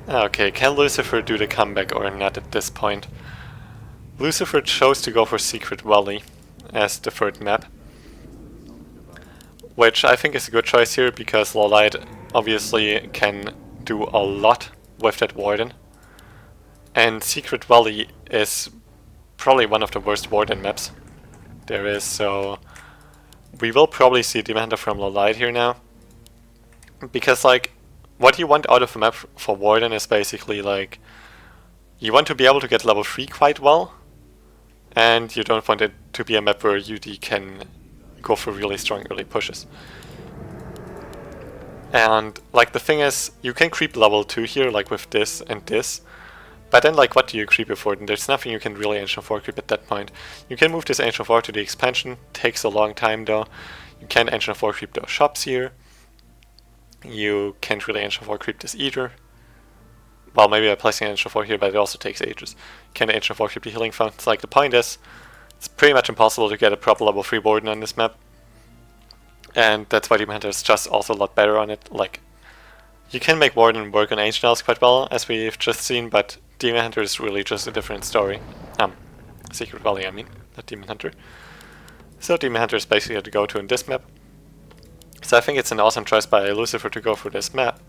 Okay, can Lucifer do the comeback or not at this point? Lucifer chose to go for Secret Valley as the third map, which I think is a good choice here because Lawliet obviously can do a lot with that Warden. And Secret Valley is probably one of the worst Warden maps there is, so we will probably see Demon Hunter from Lawliet here now. Because, like, what you want out of a map for Warden is basically, like, you want to be able to get level 3 quite well, and you don't want it to be a map where UD can go for really strong early pushes. And, like, the thing is, you can creep level 2 here, like with this and this, but then, like, what do you creep it for? And there's nothing you can really Ancient 4 creep at that point. You can move this Ancient 4 to the expansion, takes a long time though. You can Ancient 4 creep those shops here. You can't really Ancient 4 creep this either. Well, maybe by placing Ancient 4 here, but it also takes ages. You can't Ancient 4 creep the healing fountains. Like, the point is, it's pretty much impossible to get a proper level 3 Warden on this map. And that's why Demon Hunter is just also a lot better on it. Like, you can make Warden work on Ancient Elves quite well, as we've just seen, but Demon Hunter is really just a different story. Secret Valley, I mean, not Demon Hunter. So Demon Hunter is basically the go-to in this map. So I think it's an awesome choice by Lucifer to go for this map,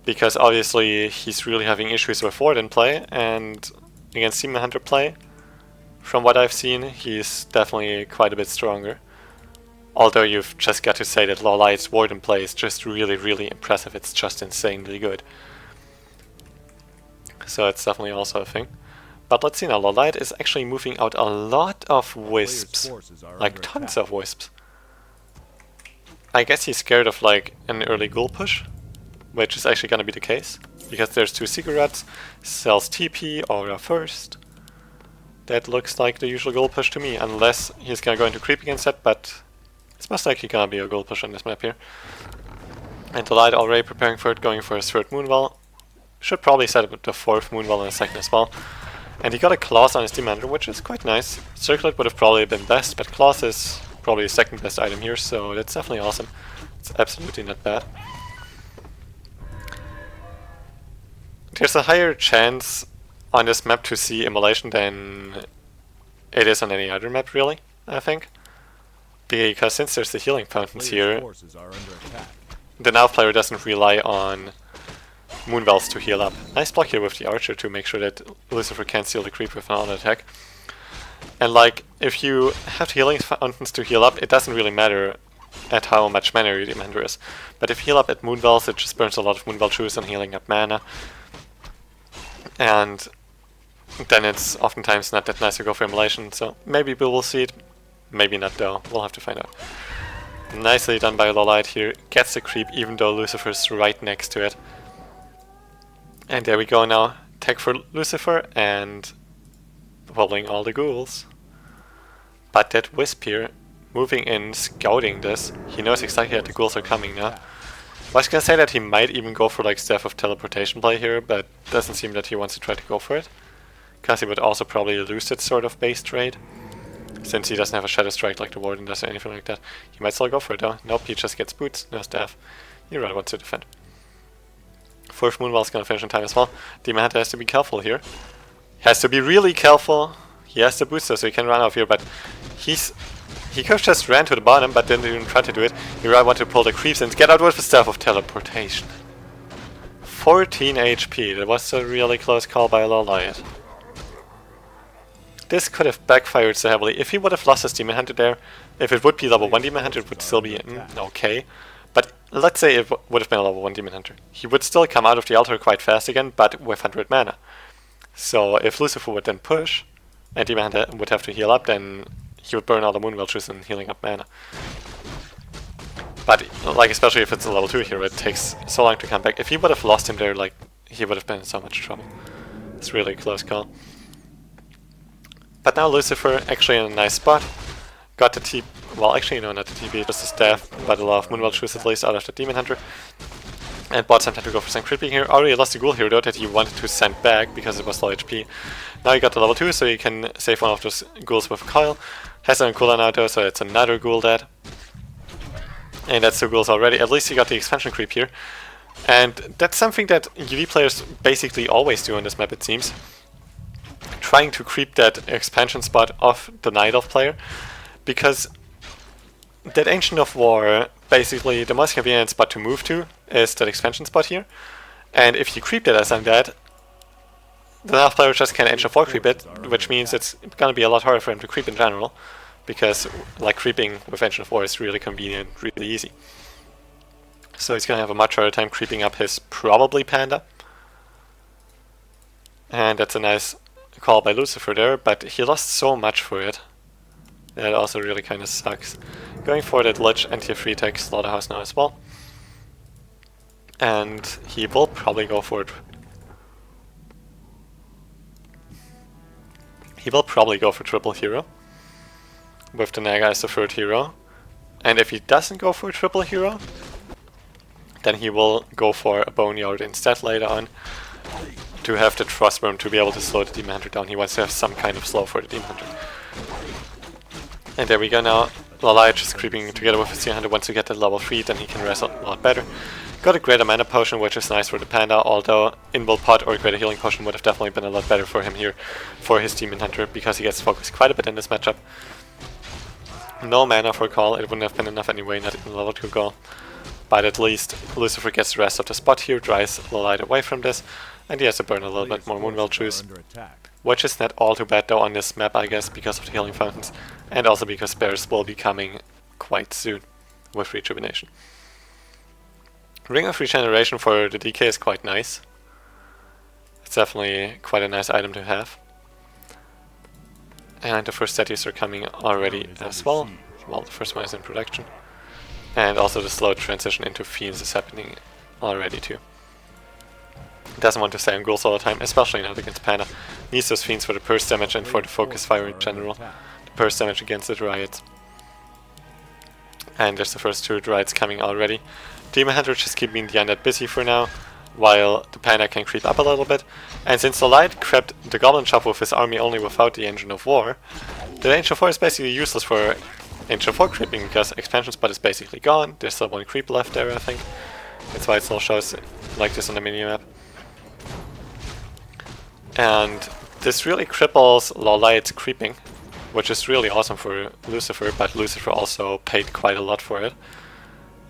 because obviously he's really having issues with Warden play, and against Demon Hunter play, from what I've seen, he's definitely quite a bit stronger. Although you've just got to say that Lawliet's Warden play is just really, really impressive. It's just insanely good. So it's definitely also a thing. But let's see now, Lawliet is actually moving out a lot of wisps. Like tons of wisps. I guess he's scared of like an early ghoul push, which is actually gonna be the case. Because there's 2 cigarettes, sells TP, Aura first. That looks like the usual ghoul push to me, unless he's gonna go into creep against that, but it's most likely gonna be a ghoul push on this map here. And Lawliet already preparing for it, going for his 3rd Moonwell. Should probably set up the 4th Moonwell in a second as well. And he got a Claws on his Demon Hunter, which is quite nice. Circlet would have probably been best, but Claws is probably the 2nd best item here, so that's definitely awesome. It's absolutely not bad. There's a higher chance on this map to see Immolation than it is on any other map, really, I think. Because since there's the healing fountains here, the Now player doesn't rely on Moonwells to heal up. Nice block here with the Archer to make sure that Lucifer can't steal the creep with an auto attack. And like, if you have healing fountains to heal up, it doesn't really matter at how much mana your Demon Hunter is. But if you heal up at Moonwells, it just burns a lot of Moonwell juice and healing up mana. And then it's oftentimes not that nice to go for Immolation, so maybe we will see it. Maybe not though, we'll have to find out. Nicely done by Lawliet here, gets the creep even though Lucifer's right next to it. And there we go now, tech for Lucifer and pulling all the ghouls. But that Wisp here, moving in, scouting this, he knows exactly that the ghouls are coming now. I was gonna say that he might even go for like Staff of Teleportation play here, but doesn't seem that he wants to try to go for it. Because he would also probably lose that sort of base trade. Since he doesn't have a Shadow Strike like the Warden does or anything like that. He might still go for it though. Nope, he just gets boots, no staff. He rather wants to defend. 4th Moonwell is gonna finish in time as well. Demon Hunter has to be careful here. Has to be really careful. He has the booster so he can run off here, but he could have just ran to the bottom but didn't even try to do it. He rather want to pull the creeps and get out with the Staff of Teleportation. 14 HP, that was a really close call by Lawliet. This could have backfired so heavily. If he would have lost his Demon Hunter there, if it would be level 1 Demon Hunter, it would still be okay. But let's say it would have been a level 1 Demon Hunter. He would still come out of the altar quite fast again, but with 100 mana. So if Lucifer would then push, and Demon Hunter would have to heal up, then he would burn all the Moonwell juice and healing up mana. But, like, especially if it's a level 2 hero, it takes so long to come back. If he would have lost him there, like, he would have been in so much trouble. It's really a close call. But now Lucifer actually in a nice spot. Got the TP, well actually no, not the TP, just the staff, but a lot of Moonwell juice at least out of the Demon Hunter. And bought some time to go for some creeping here. Already lost the ghoul here though that he wanted to send back because it was low HP. Now he got the level 2 so he can save one of those ghouls with a coil. Has it on cooldown now though, so it's another ghoul dead. And that's 2 ghouls already. At least he got the expansion creep here. And that's something that UV players basically always do on this map, it seems. Trying to creep that expansion spot of the Night Elf player, because that Ancient of War, basically the most convenient spot to move to is that expansion spot here. And if you creep that as I'm dead, the Night Elf player just can Ancient of War creep it, which means it's gonna be a lot harder for him to creep in general, because like creeping with Ancient of War is really convenient, really easy. So he's gonna have a much harder time creeping up his probably Panda. And that's a nice call by Lucifer there, but he lost so much for it. That also really kind of sucks. Going for that Lich and tier 3 tech Slaughterhouse now as well. And he will probably go for it. He will probably go for triple hero. With the Naga as the third hero. And if he doesn't go for a triple hero, then he will go for a Boneyard instead later on, to have the Frostworm to be able to slow the Demon Hunter down. He wants to have some kind of slow for the Demon Hunter. And there we go now. Lawliet just creeping together with his Demon Hunter. Once you get that level 3, then he can wrestle a lot better. Got a greater mana potion, which is nice for the Panda, although Invul Pot or a greater healing potion would have definitely been a lot better for him here, for his Demon Hunter, because he gets focused quite a bit in this matchup. No mana for call, it wouldn't have been enough anyway, not even level 2 call. But at least Lucifer gets the rest of the spot here, drives Lawliet away from this, and he has to burn a little bit more Moonwell juice, which is not all too bad though on this map, I guess, because of the healing fountains, and also because bears will be coming quite soon with rejuvenation. Ring of Regeneration for the DK is quite nice. It's definitely quite a nice item to have. And the first statues are coming already as well. Well, the first one is in production. And also the slow transition into Fiends is happening already too. Doesn't want to stay on ghouls all the time, especially not against Panda. Needs those Fiends for the burst damage and for the focus fire in general. The burst damage against the Dryads. And there's the first two Dryads coming already. Demon Hunter just keeping the Undead busy for now, while the Panda can creep up a little bit. And since Lawliet crept the Goblin Shop with his army only without the Ancient of War, the Ancient of War is basically useless for Ancient of War creeping, because expansion spot is basically gone. There's still one creep left there, I think. That's why it still shows like this on the minimap. And this really cripples Lawliet's creeping, which is really awesome for Lucifer, but Lucifer also paid quite a lot for it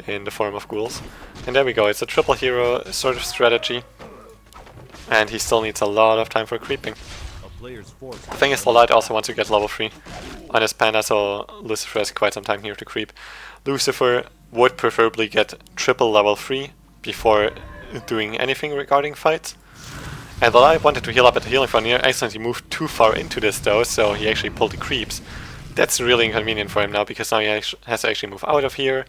in the form of ghouls. And there we go, it's a triple hero sort of strategy, and he still needs a lot of time for creeping. The thing is, Lawliet also wants to get level 3 on his Panda, so Lucifer has quite some time here to creep. Lucifer would preferably get triple level 3 before doing anything regarding fights. And Lawliet wanted to heal up at the healing frontier, accidentally moved too far into this though, so he actually pulled the creeps. That's really inconvenient for him now, because now he has to actually move out of here.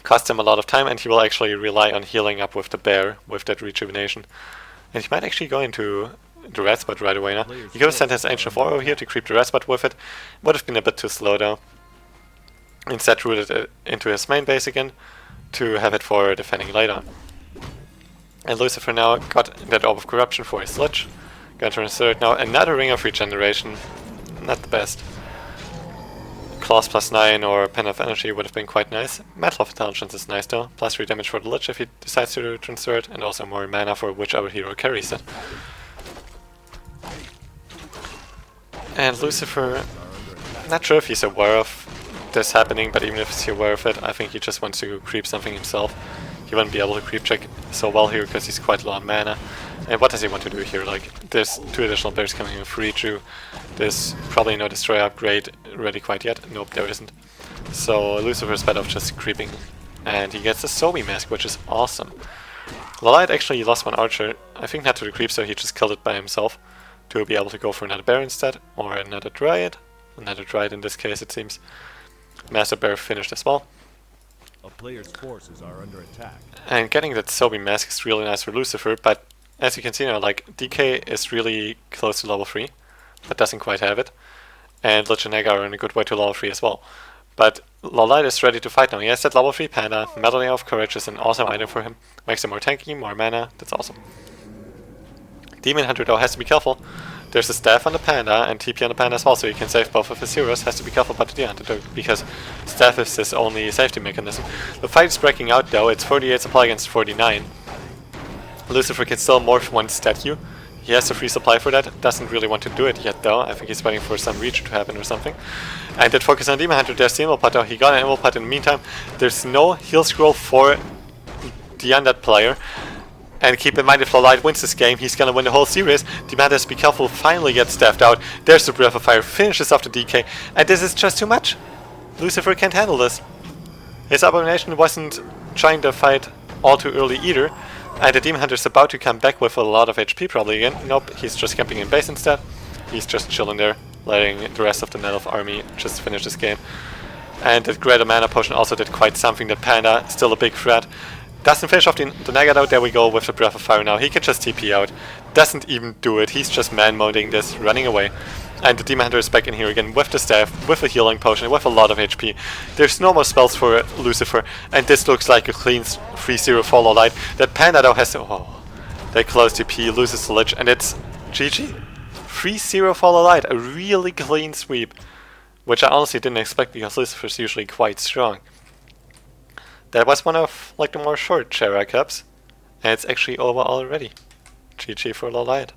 Cost him a lot of time, and he will actually rely on healing up with the bear, with that rejuvenation. And he might actually go into the red spot right away now. He could have sent his Ancient of War over here to creep the red spot with it. Would have been a bit too slow though. Instead rooted it into his main base again, to have it for defending later. And Lucifer now got that Orb of Corruption for his Lich. Going to insert now another Ring of Regeneration. Not the best. Claws plus 9 or Pen of Energy would have been quite nice. Metal of Intelligence is nice though. Plus 3 damage for the Lich if he decides to transfer it, and also more mana for whichever hero carries it. And Lucifer, not sure if he's aware of this happening, but even if he's aware of it, I think he just wants to creep something himself. He won't be able to creep check so well here because he's quite low on mana. And what does he want to do here? Like, there's 2 additional bears coming in for Reju. There's probably no Destroy upgrade ready quite yet. Nope, there isn't. So Lucifer's better off just creeping. And he gets the Sobi Mask, which is awesome. Lawliet actually lost one archer. I think not to the creep, so he just killed it by himself. To be able to go for another bear instead. Or another Dryad. Another Dryad in this case, it seems. Master Bear finished as well. A player's forces are under attack. And getting that Sobi Mask is really nice for Lucifer, but as you can see now, like, DK is really close to level 3, but doesn't quite have it. And Lich and Naga are in a good way to level 3 as well. But Lawliet is ready to fight now. He has that level 3 Panda. Medallion of Courage is an awesome item for him. Makes him more tanky, more mana, that's awesome. Demon Hunter though has to be careful, There's a staff on the Panda and TP on the Panda as well, so you can save both of his heroes. Has to be careful about the antidote, because staff is his only safety mechanism. The fight is breaking out though, it's 48 supply against 49. Lucifer can still morph one statue. He has a free supply for that, doesn't really want to do it yet though. I think he's waiting for some reach to happen or something. And did focus on Demon Hunter, there's the Emerald Pot though. He got an Emerald Pot in the meantime. There's no heal scroll for the undead player. And keep in mind, if Lawliet wins this game, he's gonna win the whole series. Demon Hunter, be careful, finally gets staffed out. There's the Breath of Fire, finishes off the DK. And this is just too much. Lucifer can't handle this. His Abomination wasn't trying to fight all too early either. And the Demon Hunter's about to come back with a lot of HP probably again. Nope, he's just camping in base instead. He's just chilling there, letting the rest of the Nelf army just finish this game. And the Greater Mana Potion also did quite something. The Panda, still a big threat. Doesn't finish off the Nugget out, there we go with the Breath of Fire now. He can just TP out. Doesn't even do it, he's just man-moding this, running away. And the Demon Hunter is back in here again with the staff, with a healing potion, with a lot of HP. There's no more spells for Lucifer, and this looks like a clean 3-0 for Lawliet. That Panda though has to... oh, they close TP, loses the Lich, and it's GG. 3-0 for Lawliet, a really clean sweep. Which I honestly didn't expect, because Lucifer's usually quite strong. That was one of like the more short Gera Cups, and it's actually over already. GG for Lawliet.